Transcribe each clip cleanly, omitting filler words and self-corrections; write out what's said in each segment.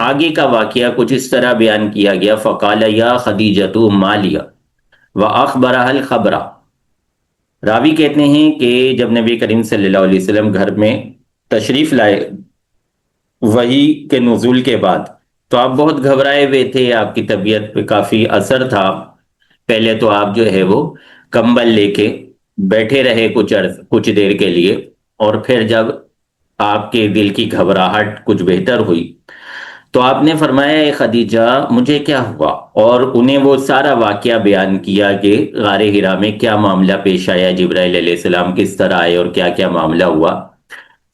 آگے کا واقعہ کچھ اس طرح بیان کیا گیا، فقال یا خدیجۃ ما لیا واخبرها الخبر۔ راوی کہتے ہیں کہ جب نبی کریم صلی اللہ علیہ وسلم گھر میں تشریف لائے وحی کے نزول کے بعد، تو آپ بہت گھبرائے ہوئے تھے، آپ کی طبیعت پہ کافی اثر تھا۔ پہلے تو آپ جو ہے وہ کمبل لے کے بیٹھے رہے کچھ دیر کے لیے، اور پھر جب آپ کے دل کی گھبراہٹ کچھ بہتر ہوئی تو آپ نے فرمایا اے خدیجہ مجھے کیا ہوا، اور انہیں وہ سارا واقعہ بیان کیا کہ غار حرا میں کیا معاملہ پیش آیا، جبرائیل علیہ السلام کس طرح آئے اور کیا کیا معاملہ ہوا۔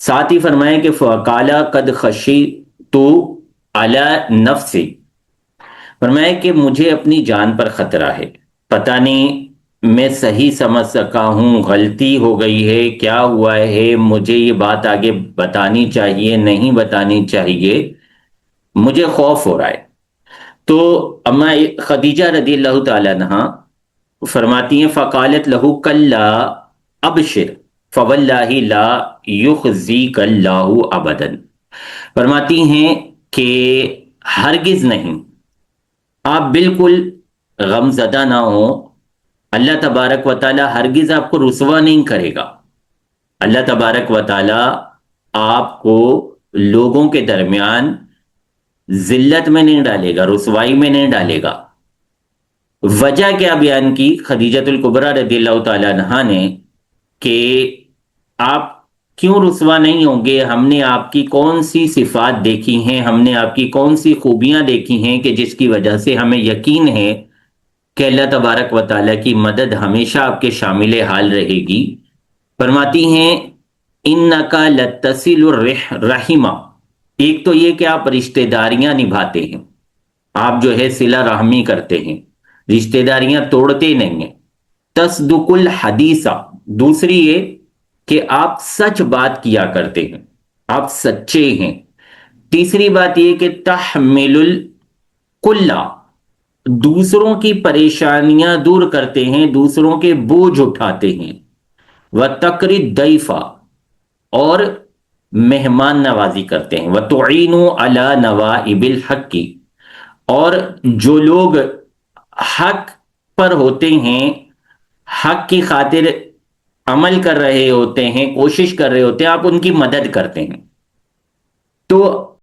ساتھ ہی فرمایا کہ فقالا قد خشیت علی نفسی، فرمایا کہ مجھے اپنی جان پر خطرہ ہے، پتہ نہیں میں صحیح سمجھ سکا ہوں، غلطی ہو گئی ہے، کیا ہوا ہے، مجھے یہ بات آگے بتانی چاہیے نہیں بتانی چاہیے، مجھے خوف ہو رہا ہے۔ تو اما خدیجہ رضی اللہ تعالیٰ عنہ فرماتی ہیں فقالت لہو کلا ابشر فواللہ لا یخزیک اللہ ابدا، فرماتی ہیں کہ ہرگز نہیں، آپ بالکل غم زدہ نہ ہو، اللہ تبارک و تعالی ہرگز آپ کو رسوا نہیں کرے گا، اللہ تبارک و تعالی آپ کو لوگوں کے درمیان ذلت میں نہیں ڈالے گا، رسوائی میں نہیں ڈالے گا۔ وجہ کیا بیان کی خدیجۃ الکبریٰ رضی اللہ تعالیٰ عنہا نے کہ آپ کیوں رسوا نہیں ہوں گے، ہم نے آپ کی کون سی صفات دیکھی ہیں، ہم نے آپ کی کون سی خوبیاں دیکھی ہیں کہ جس کی وجہ سے ہمیں یقین ہے کہ اللہ تبارک و تعالیٰ کی مدد ہمیشہ آپ کے شامل حال رہے گی۔ فرماتی ہیں انکا لتصل الرحمہ، ایک تو یہ کہ آپ رشتہ داریاں نبھاتے ہیں، آپ جو ہے صلہ رحمی کرتے ہیں، رشتہ داریاں توڑتے نہیں ہیں۔ تصدق الحدیثہ، دوسری یہ کہ آپ سچ بات کیا کرتے ہیں، آپ سچے ہیں۔ تیسری بات یہ کہ تحمل الکلہ، دوسروں کی پریشانیاں دور کرتے ہیں، دوسروں کے بوجھ اٹھاتے ہیں۔ وتقری الضیفہ، اور مہمان نوازی کرتے ہیں۔ وتعینوا علی نوائب الحق، اور جو لوگ حق پر ہوتے ہیں، حق کی خاطر عمل کر رہے ہوتے ہیں، کوشش کر رہے ہوتے ہیں، آپ ان کی مدد کرتے ہیں۔ تو